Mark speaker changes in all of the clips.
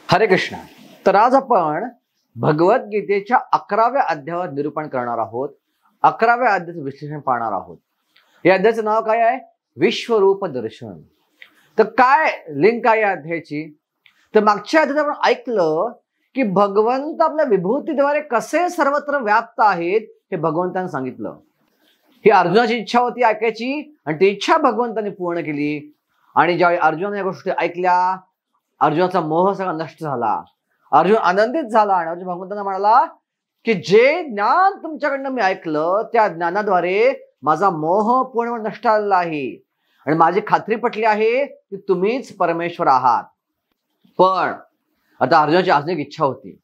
Speaker 1: हरे कृष्ण। तर आज आपण भगवद्गीतेच्या 11व्या अध्यायावर निरूपण करणार आहोत। 11व्या अध्यायाचं विश्लेषण पाहणार आहोत। या अध्यायाचं नाव काय आहे? विश्वरूप दर्शन। तर काय लिंक आहे या अध्यायाची? तर मागच्या अध्यायात आपण ऐकलं की भगवंत आपल्या विभूतीद्वारे कसे सर्वत्र व्याप्त आहेत हे भगवंताने सांगितलं। ही अर्जुनाची इच्छा होती ऐकायची आणि ती इच्छा भगवंताने पूर्ण केली। आणि ज्यावेळी अर्जुनाने या गोष्टी ऐकल्या, अर्जुनाचा मोह सगळा नष्ट झाला। अर्जुन आनंदित झाला आणि अर्जुन भगवंतांना म्हणाला की जे ज्ञान तुमच्याकडनं मी ऐकलं त्या ज्ञानाद्वारे माझा मोह पूर्ण नष्ट झालेला आहे आणि माझी खात्री पटली आहे की तुम्हीच परमेश्वर आहात। पण आता अर्जुनाची अजून एक इच्छा होती।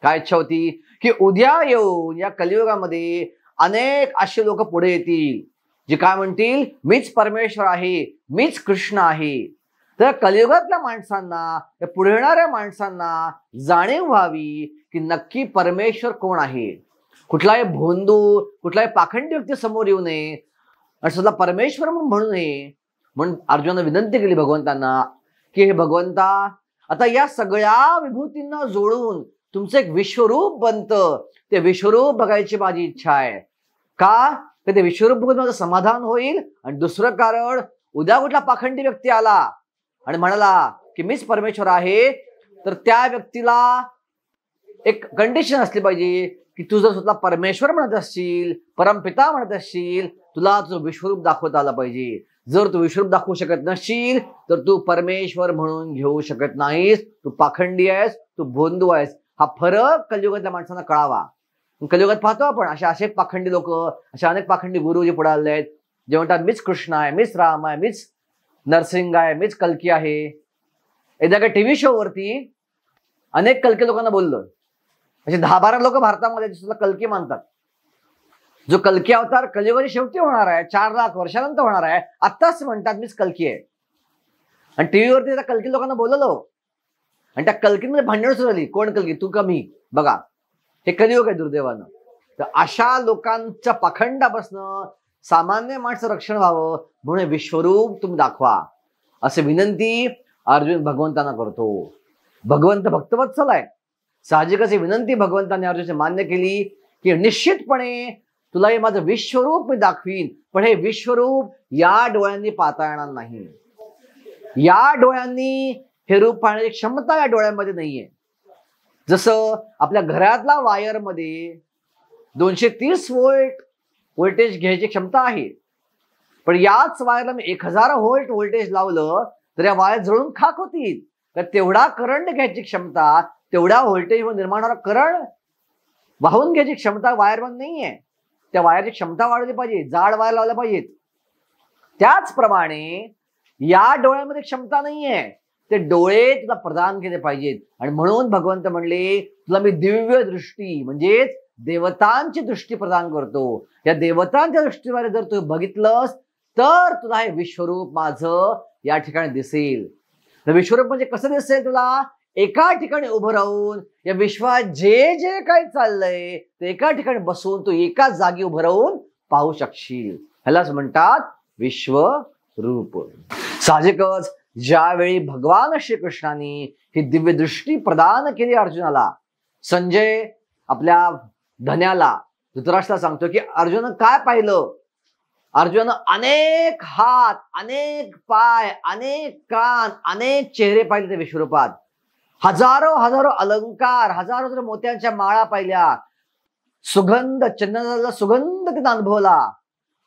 Speaker 1: काय इच्छा होती? की उद्या येऊन या कलियुगामध्ये अनेक असे लोक पुढे येतील जे काय म्हणतील, मीच परमेश्वर आहे, मीच कृष्ण आहे। तर कलियुगातल्या माणसांना, या पुढे येणाऱ्या माणसांना जाणीव व्हावी की नक्की परमेश्वर कोण आहे। कुठलाही भोंदू, कुठलाही पाखंडी व्यक्ती समोर येऊ नये आणि स्वतः परमेश्वर म्हणून नये। म्हणून अर्जुनाने विनंती केली भगवंतांना की हे भगवंता, आता या सगळ्या विभूतींना जोडून तुमचं एक विश्वरूप बनतं, ते विश्वरूप बघायची माझी इच्छा आहे। का? तर ते विश्वरूप बघून माझं समाधान होईल। आणि दुसरं कारण, उद्या कुठला पाखंडी व्यक्ती आला आणि म्हणाला की मीच परमेश्वर आहे, तर त्या व्यक्तीला एक कंडिशन असली पाहिजे की तू जर स्वतः परमेश्वर म्हणत असशील, परमपिता म्हणत असशील, तुला तुझं विश्वरूप दाखवता आलं पाहिजे। जर तू विश्वरूप दाखवू शकत नसशील तर तू परमेश्वर म्हणून घेऊ शकत नाहीस, तू पाखंडी आहेस, तू भोंदू आहेस। हा फरक कलियुगातल्या माणसांना कळावा। कलियुगात पाहतो आपण असे पाखंडी लोक, असे अनेक पाखंडी गुरु जे पुढे आले आहेत, जे म्हणतात मीच कृष्ण आहे, मीच राम आहे, मीच नरसिंग आहे, मीच कल्की आहे। एकदा काय टीव्ही शो वरती अनेक कल्की लोकांना बोललं, असे 10-12 लोक भारतामध्ये सुद्धा कल्की मानतात। जो कल्की अवतार कलियुगाच्या शेवटी होणार आहे, 4 लाख वर्षानंतर होणार आहे, आत्ताच म्हणतात मीच कल्की आहे। आणि टीव्हीवरती त्या कल्की लोकांना बोललो आणि त्या कल्कीमध्ये भांडण सुरू झाली, कोण कल्की, तू का मी? बघा, हे कलियुग आहे दुर्दैवानं। तर अशा लोकांच्या पाखंडापासून सामान्य माणसं रक्षण व्हावं म्हणून विश्वरूप तुम्ही दाखवा, असे विनंती अर्जुन भगवंतांना करतो। भगवंत भक्तवत्सल आहे, साहजिकच ही विनंती भगवंताने अर्जुनाची मान्य केली की निश्चितपणे तुला हे माझं विश्वरूप मी दाखवीन, पण हे विश्वरूप या डोळ्यांनी पाहता येणार नाही। या डोळ्यांनी हे रूप पाहण्याची क्षमता या डोळ्यांमध्ये नाहीये। जसं आपल्या घरातला वायरमध्ये 230 व्होल्ट व्होल्टेज घ्यायची क्षमता आहे, पण याच वायरला मी 1000 व्होल्ट व्होल्टेज लावलं तर या वायर जळून खाक होतील। तर तेवढा करंट घ्यायची क्षमता, तेवढ्या व्होल्टेज निर्माण होणारा करंट वाहून घ्यायची क्षमता वायरमध्ये नाहीये। त्या वायरची क्षमता वाढवली पाहिजे, जाड वायर लावल्या पाहिजेत। त्याचप्रमाणे या डोळ्यामध्ये क्षमता नाहीये, ते डोळे तुला प्रदान केले पाहिजेत। आणि म्हणून भगवंत म्हणले तुला मी दिव्य दृष्टी म्हणजेच देवतांची दृष्टी प्रदान करतो। या देवतांच्या दृष्टीद्वारे जर तू बघितलंस तर तुला हे विश्वरूप माझं या ठिकाणी दिसेल। तर विश्वरूप म्हणजे कसं दिसेल तुला? एका ठिकाणी उभं राहून या विश्वात जे जे काही चाललंय ते एका ठिकाणी बसून तू एकाच जागी उभं राहून पाहू शकशील, ह्यालाच म्हणतात विश्वरूप। साहजिकच ज्यावेळी भगवान श्रीकृष्णाने ही दिव्य दृष्टी प्रदान केली अर्जुनाला, संजय आपल्या धन्याला धृतराष्ट्राला सांगतो की अर्जुन काय पाहिलं? अर्जुन अनेक हात, अनेक पाय, अनेक कान, अनेक चेहरे पाहिले त्या विश्वरूपात। हजारो हजारो अलंकार, हजारो मोत्यांच्या माळा पाहिल्या, सुगंध, चंदनाला सुगंध तिने अनुभवला।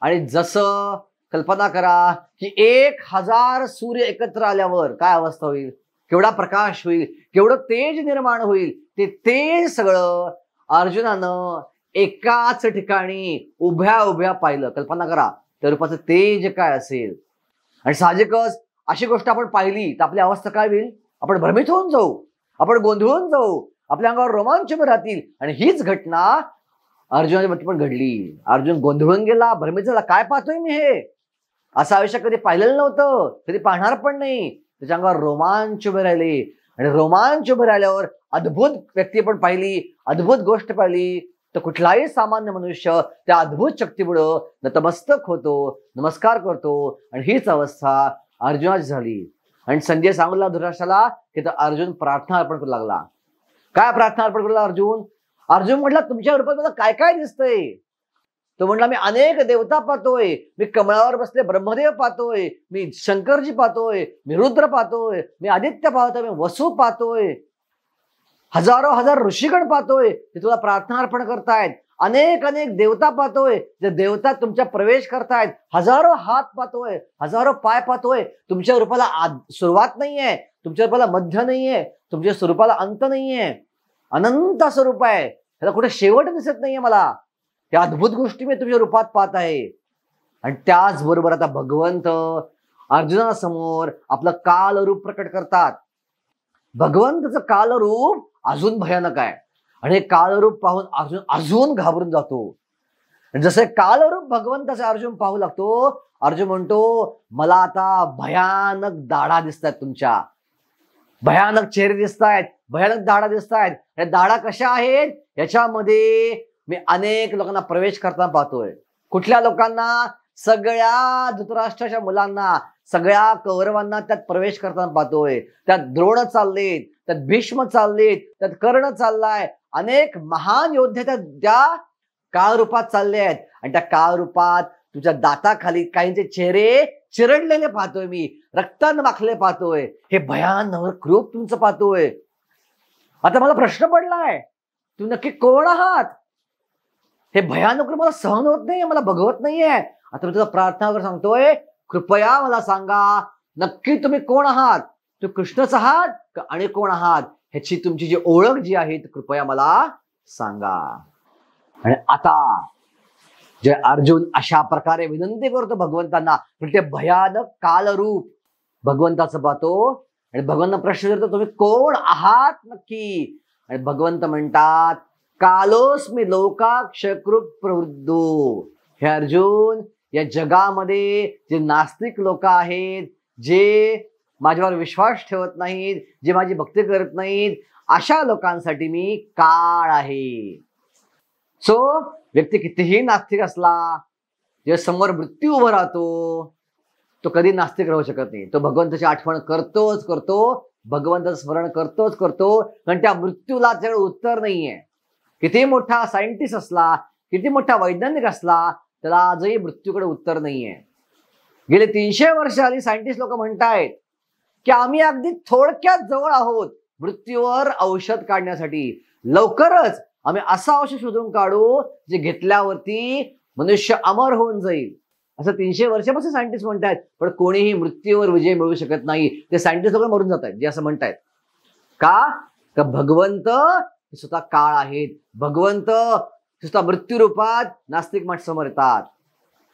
Speaker 1: आणि जसं कल्पना करा की 1000 सूर्य एकत्र आल्यावर काय अवस्था होईल, केवढा प्रकाश होईल, केवढं तेज निर्माण होईल। ते तेज सगळं अर्जुनानं एकाच ठिकाणी उभ्या उभ्या पाहिलं। कल्पना करा त्या रूपाचं तेज काय असेल। आणि साहजिकच अशी गोष्ट आपण पाहिली तर आपली अवस्था काय होईल? आपण भ्रमित होऊन जाऊ, आपण गोंधळून जाऊ, आपल्या अंगावर रोमांच उभे राहतील। आणि हीच घटना अर्जुनाच्या बाबतीत पण घडली। अर्जुन गोंधळून गेला, भ्रमित झाला, काय पाहतोय मी? हे असं आयुष्यात कधी पाहिलेलं नव्हतं, कधी पाहणार पण नाही। त्याच्या अंगावर रोमांच उभे राहिले आणि रोमांच उभे राहिल्यावर अद्भुत व्यक्ती पण पाहिली, अद्भुत गोष्ट पाहिली। तर कुठलाही सामान्य मनुष्य त्या अद्भुत शक्तीपुढे नतमस्तक होतो, नमस्कार करतो। आणि हीच अवस्था अर्जुनाची झाली। आणि संजय सांगू लागला धृतराष्ट्राला की तर अर्जुन प्रार्थना अर्पण करू लागला. काय प्रार्थना अर्पण करू लागला अर्जुन? अर्जुन म्हटला तुमच्या रूपात मला काय काय दिसतंय? तो म्हटला मी अनेक देवता पाहतोय, मी कमळावर बसले ब्रह्मदेव पाहतोय, मी शंकरजी पाहतोय, मी रुद्र पाहतोय, मी आदित्य पाहतोय, मी वसु पाहतोय, हजारो हजार ऋषीगण पाहतोय, ते तुला प्रार्थना अर्पण करतायत. अनेक अनेक देवता पाहतोय, जे देवता तुमच्या प्रवेश करतायत. हजारो हात पाहतोय, हजारो पाय पाहतोय. तुमच्या रूपाला सुरुवात नाहीये, तुमच्या रूपाला मध्य नाहीये, तुमच्या स्वरूपाला अंत नाहीये. अनंत स्वरूप आहे, त्याला कुठे शेवट दिसत नाहीये मला. त्या अद्भुत गोष्टी मी तुमच्या रूपात पाहत आहे. आणि त्याचबरोबर आता भगवंत अर्जुनासमोर आपलं कालरूप प्रकट करतात. भगवंताचं कालरूप अजून भयानक आहे आणि हे कालरूप पाहून अर्जुन अजून घाबरून जातो. जसे कालरूप भगवंताचे अर्जुन पाहू लागतो, अर्जुन म्हणतो मला आता भयानक दाढा दिसत आहेत, तुमच्या भयानक चेहरे दिसत आहेत, भयानक दाढा दिसत आहेत. या दाढा कशा आहेत? याच्यामध्ये मी अनेक लोकांना प्रवेश करताना पाहतोय. कुठल्या लोकांना? सगळ्या धृतराष्ट्राच्या मुलांना, सगळ्या कौरवांना त्यात प्रवेश करताना पाहतोय. त्यात द्रोण चाललेत, त्यात भीष्म चाललेत, त्यात कर्ण चाललाय. अनेक महान योद्धे त्या काळरूपात चालले आहेत. आणि त्या काळरूपात तुझ्या दाताखाली काहींचे चेहरे चिरडलेले पाहतोय, मी रक्तानं माखलेले पाहतोय. हे भयानक रूप तुमचं पाहतोय. आता मला प्रश्न पडलाय, तू नक्की कोण आहात? हे भयानक रूप मला सहन होत नाहीये, मला बघवत नाहीये. आता मी तुला प्रार्थना कर सांगतोय, कृपया मला सांगा नक्की तुम्ही कोण आहात? तू कृष्णच आहात का आणि कोण आहात? ह्याची तुमची जी ओळख जी आहे ती कृपया मला सांगा. आणि आता जे अर्जुन अशा प्रकारे विनंती करतो भगवंतांना, ते भयानक कालरूप भगवंताचं पाहतो आणि भगवंत प्रश्न करतो तुम्ही कोण आहात नक्की? आणि भगवंत म्हणतात कालोस्मि लोकाक्षकृत प्रवृद्धो. हे अर्जुन, या जगामध्ये जे नास्तिक लोक आहेत, जे माझ्यावर विश्वास ठेवत नाहीत, जे माझी भक्ती करत नाहीत, अशा लोकांसाठी मी काळ आहे. सो व्यक्ती कितीही नास्तिक असला, जे समोर मृत्यू उभा राहतो, तो कधी नास्तिक राहू शकत नाही. तो भगवंताची आठवण करतोच करतो, भगवंताचं स्मरण करतोच करतो, कारण त्या मृत्यूला त्याच्याकडे उत्तर नाहीये. किती मोठा सायंटिस्ट असला, किती मोठा वैज्ञानिक असला, त्याला आजही मृत्यूकडे उत्तर नाहीये. गेले 300 वर्ष आली सायंटिस्ट लोक म्हणतायत की आम्ही अगदी थोडक्यात जवळ आहोत मृत्यूवर औषध काढण्यासाठी. लवकरच आम्ही असं औषध शोधून काढू जे घेतल्यावरती मनुष्य अमर होऊन जाईल. असं 300 वर्षापासून सायंटिस्ट म्हणतायत, पण कोणीही मृत्यूवर विजय मिळवू शकत नाही. ते सायंटिस्ट लोक मरून जात आहेत जे असं म्हणतायत. का भगवंत स्वतः काळ आहेत. भगवंत स्वतः मृत्यू रूपात नास्तिक माणसं समोर येतात.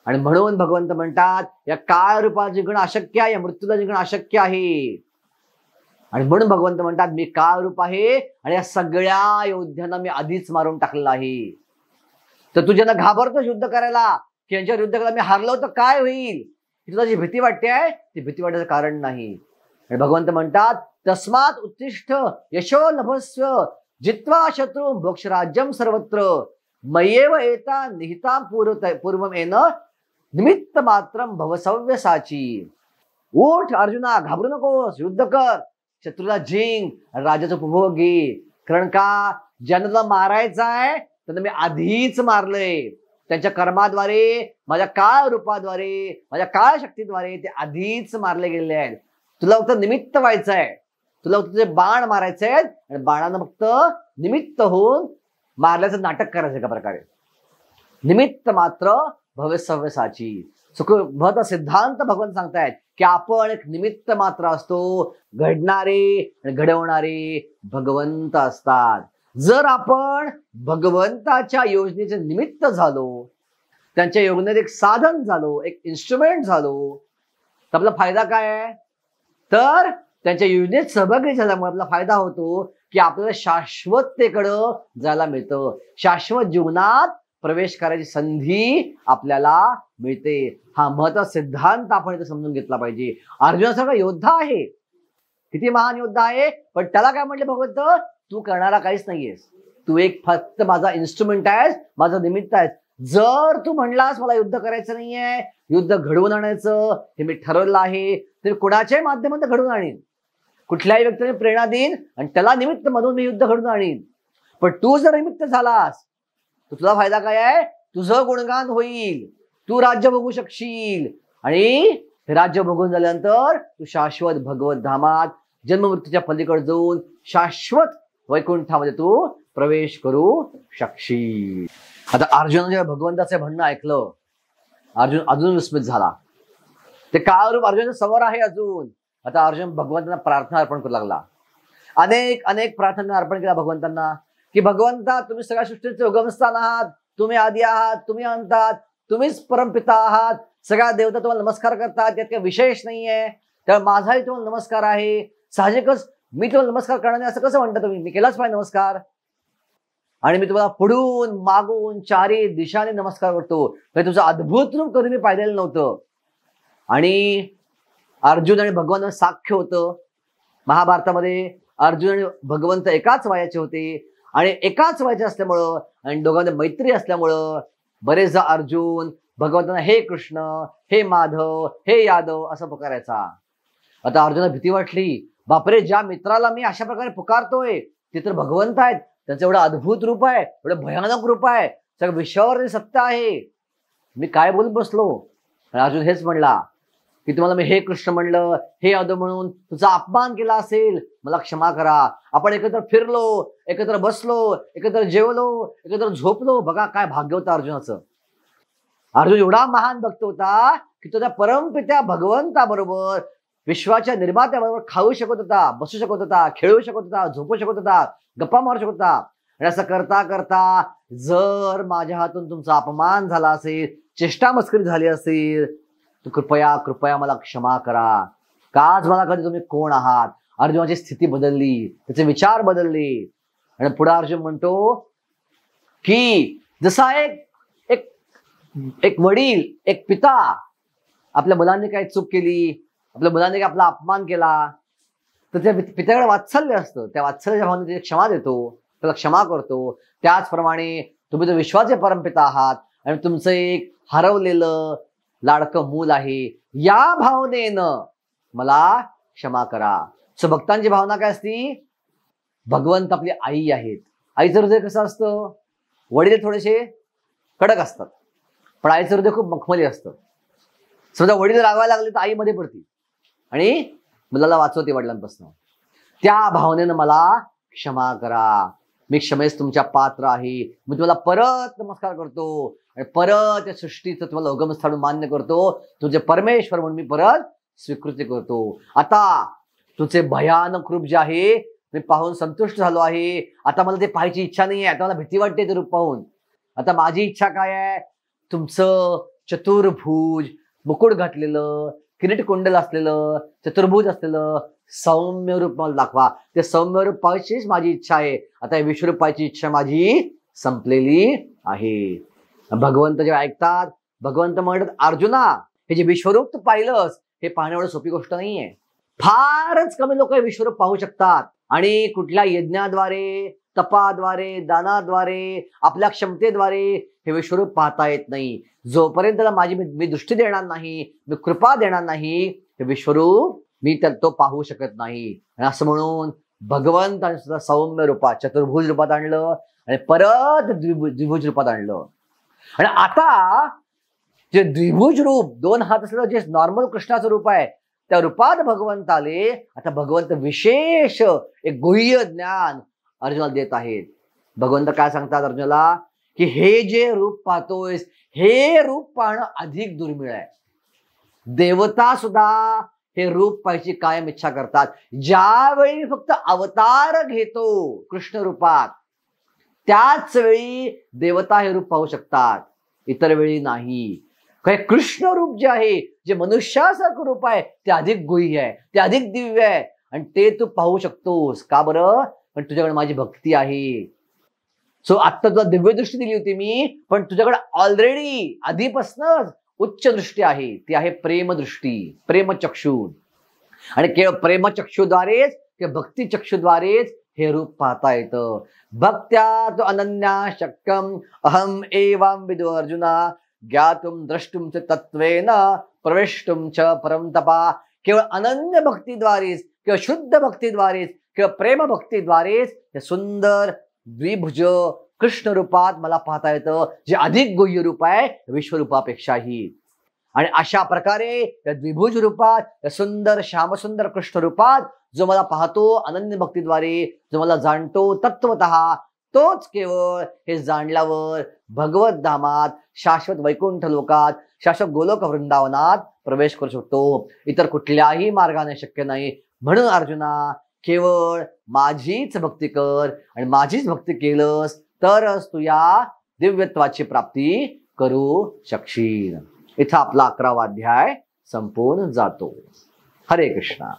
Speaker 1: आणि म्हणून भगवंत म्हणतात या काळ रूपात जिंकणं अशक्य आहे, या मृत्यूला जिंकणं अशक्य आहे. आणि म्हणून भगवंत म्हणतात मी काळ रूप आहे आणि या सगळ्या योद्ध्यांना मी आधीच मारून टाकलेलं आहे. तर तू ज्यांना घाबरतो युद्ध करायला की यांच्यावर युद्ध करायला मी हारलो तर काय होईल, तुला जी भीती वाटते आहे ती भीती वाटायचं कारण नाही. आणि भगवंत म्हणतात तस्मात उत्तिष्ठ यशो लभस्व जित्वा शत्रू मोक्ष राज्यम सर्वत्र मयेव एता निहिता पूर्वम येन निमित्त मात्रम भवसव्य साची. उठ अर्जुना, घाबरू नकोस, युद्ध कर, शत्रूला जिंक, राजाचं उपभोग घे. कारण का ज्यांना तुला मारायचं आहे त्यांना मी आधीच मारलंय. त्यांच्या कर्माद्वारे, माझ्या काळ रूपाद्वारे, माझ्या काळ शक्तीद्वारे ते आधीच मारले गेलेले आहेत. तुला फक्त निमित्त व्हायचं आहे, तुला फक्त तुझे बाण मारायचे आहेत आणि बाणानं फक्त निमित्त होऊन मारल्याचं नाटक करायचं एका प्रकारे. निमित्त मात्र भवसव्य साची. सुखभत सिद्धांत भगवान सांगतायत की आपण एक निमित्त मात्र असतो, घडणारे आणि घडवणारे भगवंत असतात. जर आपण भगवंताच्या योजनेचे निमित्त झालो, त्यांच्या योजनेत एक साधन झालो, एक इन्स्ट्रुमेंट झालो, तर आपला फायदा काय आहे? तर त्यांच्या योजनेत सहभागी झाल्यामुळे आपला फायदा होतो की आपल्याला शाश्वततेकडं जायला मिळतं, शाश्वत जीवनात प्रवेश करायची संधी आपल्याला मिळते. हा महत्त्वाचा सिद्धांत आपण इथे समजून घेतला पाहिजे. अर्जुनासारखा योद्धा आहे, किती महान योद्धा आहे, पण त्याला काय म्हटलं भगवंत, तू करणारा काहीच नाहीयेस, तू एक फक्त माझा इन्स्ट्रुमेंट आहेस, माझं निमित्त आहेस. जर तू म्हणलास मला युद्ध करायचं नाहीये, युद्ध घडवून आणायचं हे मी ठरवलं आहे, तर कुणाच्याही माध्यमातून घडवून आणीन. कुठल्याही व्यक्तीने प्रेरणा देईन आणि त्याला निमित्त म्हणून मी युद्ध घडवून आणीन. पण तू जर निमित्त झालास तर तुझा फायदा काय आहे? तुझं गुणगान होईल, तू राज्य भोगू शकशील आणि हे राज्य भोगून झाल्यानंतर तू शाश्वत भगवत धामात जन्ममृत्यूच्या पलीकडे जाऊन शाश्वत वैकुंठामध्ये तू प्रवेश करू शकशील. आता अर्जुन जेव्हा भगवंताचे म्हणणं ऐकलं, अर्जुन अजून विस्मित झाला. ते काळरूप अर्जुनाच्या समोर आहे अजून. आता अर्जुन भगवंतांना प्रार्थना अर्पण करू लागला. अनेक अनेक प्रार्थना अर्पण केला भगवंतांना, की भगवंता तुम्ही सगळ्या सृष्टीचे उगमस्थान आहात, तुम्ही आदी आहात, तुम्ही अंत आहात, तुम्हीच परमपिता आहात, सगळ्या देवता तुम्हाला नमस्कार करतात, यात काही विशेष नाहीये, त्यामुळे माझाही तुम्हाला नमस्कार आहे. साहजिकच मी तुम्हाला नमस्कार करणार नाही असं कसं म्हणता तुम्ही? मी केलाच पाहिजे नमस्कार. आणि मी तुम्हाला पुढून मागून चारी दिशाने नमस्कार करतो. तुझं अद्भुत रूप कधी मी पाहिलेलं नव्हतं. आणि अर्जुन आणि भगवंत साख्य होतं. महाभारतामध्ये अर्जुन आणि भगवंत एकाच वयाचे होते आणि एकाच वयाचे असल्यामुळं आणि दोघांमध्ये मैत्री असल्यामुळं बरेचदा अर्जुन भगवंतांना हे कृष्ण, हे माधव, हे यादव असं पुकारायचा. आता अर्जुनाला भीती वाटली. बापरे, ज्या मित्राला मी अशा प्रकारे पुकारतोय ते तर भगवंत आहेत, त्यांचं एवढं अद्भुत रूप आहे, एवढं भयानक रूप आहे, सगळं विश्वावर सत्य आहे, मी काय बोलत बसलो. आणि अर्जुन हेच म्हणला की तुम्हाला मी हे कृष्ण म्हणलं, हे यादव म्हणून तुझा अपमान केला असेल, मला क्षमा करा. आपण एकत्र फिरलो, एकत्र बसलो, एकत्र जेवलो, एकत्र झोपलो, बघा काय भाग्य होतं अर्जुनाचं. अर्जुन एवढा महान भक्त होता की तो त्या परमपित्या भगवंताबरोबर, विश्वाच्या निर्मात्याबरोबर खाऊ शकत होता, बसू शकत होता, खेळू शकत होता, झोपू शकत होता, गप्पा मारू शकत होता. आणि असं करता करता जर माझ्या हातून तुमचा अपमान झाला असेल, चेष्टा मस्करी झाली असेल, तर कृपया कृपया मला क्षमा करा. काच मला कधी तुम्ही कोण आहात. अर्जुनाची स्थिती बदलली, त्याचे विचार बदलले. आणि पुढे अर्जुन म्हणतो की जसा एक वडील, एक पिता आपल्या मुलांनी काही चूक केली, आपल्या मुलांनी काही आपला अपमान केला, तर त्या पित्याकडे वात्सल्य असतं. त्या वात्सल्याच्या भावने त्याची क्षमा देतो, त्याला क्षमा करतो. त्याचप्रमाणे तुम्ही तर विश्वाचे परमपिता आहात आणि तुमचं एक हरवलेलं लाडकं मूल आहे, या भावनेनं मला क्षमा करा. सो भक्तांची भावना काय असती? भगवंत आपली आई आहेत. आईचं हृदय कसं असतं? वडील थोडेसे कडक असतात, पण आईचं हृदय खूप मखमली असतं. समजा वडील रागायला लागले तर आई मध्ये पडती आणि मुलाला वाचवते वडिलांपासून. त्या भावनेनं मला क्षमा करा, मी क्षमेस तुमच्या पात्र आहे. मी तुम्हाला परत नमस्कार करतो आणि परत या सृष्टीचं तुम्हाला उगमस्थान मान्य करतो, तुझे परमेश्वर म्हणून मी परत स्वीकृती करतो. आता तुझे भयानक रूप जे आहे मी पाहून संतुष्ट झालो आहे. आता मला ते पाहायची इच्छा नाही आहे, आता मला भीती वाटते ते रूप पाहून. आता माझी इच्छा काय आहे? तुमचं चतुर्भुज, मुकुट घातलेलं, किरीट कुंडल असलेलं, चतुर्भुज असलेलं सौम्य रूप मला दाखवा. ते सौम्य रूप पाहायचीच माझी इच्छा आहे. आता हे विश्वरूप पाहायची इच्छा माझी संपलेली आहे. भगवंत जेव्हा ऐकतात, भगवंत म्हणतात अर्जुना, हे जे विश्वरूप तू पाहिलंस हे पाहणं एवढं सोपी गोष्ट नाहीये. फारच कमी लोक हे विश्वरूप पाहू शकतात आणि कुठल्या यज्ञाद्वारे, तपाद्वारे, दानाद्वारे, आपल्या क्षमतेद्वारे हे विश्वरूप पाहता येत नाही. जोपर्यंत त्याला मी दृष्टी देणार नाही, मी कृपा देणार नाही, हे विश्वरूप मी तो पाहू शकत नाही. आणि असं म्हणून भगवंताने सुद्धा सौम्य रूपात, चतुर्भुज रूपात आणलं आणि परत द्विभुज रूपात आणलं. आणि आता जे द्विभुज रूप, दोन हात असलेलं जे नॉर्मल कृष्णाचं रूप आहे, त्या रूपात भगवंत आले. आता भगवंत विशेष एक गुह्य ज्ञान अर्जुनाला देत आहेत. भगवंत काय सांगतात अर्जुनाला की हे जे रूप पाहतोयस, हे रूप पाहणं अधिक दुर्मिळ आहे. देवता सुद्धा हे रूप पाहायची कायम इच्छा करतात. ज्यावेळी फक्त अवतार घेतो कृष्ण रूपात, त्याच वेळी देवता हे रूप पाहू शकतात, इतर वेळी नाही. काय कृष्ण रूप जे आहे, जे मनुष्यासारखं रूप आहे, ते अधिक गुह्य आहे, ते अधिक दिव्य आहे आणि ते तू पाहू शकतोस. का बरं? पण तुझ्याकडे माझी भक्ती आहे. सो आत्ता तुला दिव्य दृष्टी दिली होती मी, पण तुझ्याकडे ऑलरेडी आधीपासूनच उच्च दृष्टी आहे, ती आहे प्रेमदृष्टी, प्रेमचक्षु. आणि केवळ प्रेमचक्षुद्वारेच किंवा भक्तिचक्षुद्वारेच हे रूप पाहता येतं. भक्त्या तो अनन्या शक्यम अहम एवं विदु अर्जुना ज्ञातुम द्रष्टुम च तत्वेन प्रवेष्टुम च परम तपा. केवळ अनन्य भक्तीद्वारेच, किंवा शुद्ध भक्तीद्वारेच, किंवा प्रेम भक्तीद्वारेच हे सुंदर द्विभुज कृष्ण रूपात मला पाहता येतं, जे अधिक गुह्य रूप आहे विश्वरूपापेक्षाही. आणि अशा प्रकारे या द्विभुज रूपात, या सुंदर श्यामसुंदर कृष्ण रूपात जो मला पाहतो अनन्य भक्तीद्वारे, जो मला जाणतो तत्वतः, तोच केवळ हे जाणल्यावर भगवत धामात, शाश्वत वैकुंठ लोकात, शाश्वत गोलोक वृंदावनात प्रवेश करू शकतो. इतर कुठल्याही मार्गाने शक्य नाही. म्हणून अर्जुना, केवळ माझीच भक्ती कर, आणि माझीच भक्ती केलंस तरच तू या दिव्यत्वाची प्राप्ती करू शकशील. इथं आपला 11वा अध्याय संपून जातो. हरे कृष्णा.